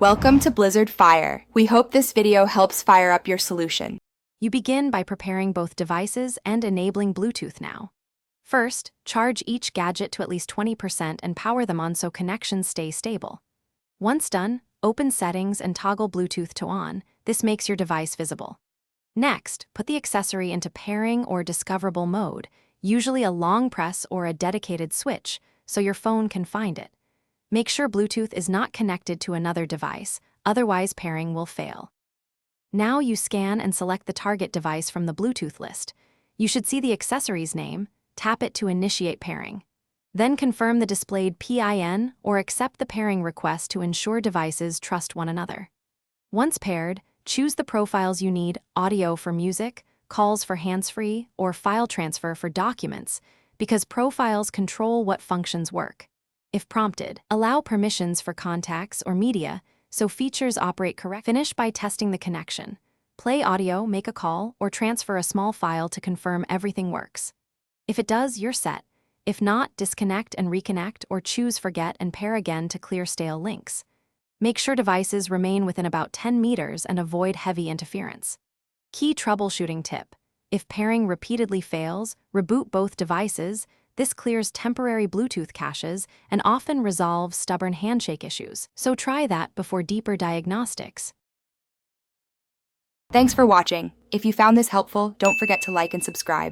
Welcome to Blizzard Fire. We hope this video helps fire up your solution. You begin by preparing both devices and enabling Bluetooth now. First, charge each gadget to at least 20% and power them on so connections stay stable. Once done, open Settings and toggle Bluetooth to on. This makes your device visible. Next, put the accessory into pairing or discoverable mode, usually a long press or a dedicated switch, so your phone can find it. Make sure Bluetooth is not connected to another device, otherwise pairing will fail. Now you scan and select the target device from the Bluetooth list. You should see the accessory's name, tap it to initiate pairing. Then confirm the displayed PIN or accept the pairing request to ensure devices trust one another. Once paired, choose the profiles you need: audio for music, calls for hands-free, or file transfer for documents, because profiles control what functions work. If prompted, allow permissions for contacts or media so features operate correctly. Finish by testing the connection. Play audio, make a call, or transfer a small file to confirm everything works. If it does, you're set. If not, disconnect and reconnect or choose Forget and pair again to clear stale links. Make sure devices remain within about 10 meters and avoid heavy interference. Key troubleshooting tip: if pairing repeatedly fails, reboot both devices. This clears temporary Bluetooth caches and often resolves stubborn handshake issues, so try that before deeper diagnostics. Thanks for watching. If you found this helpful, don't forget to like and subscribe.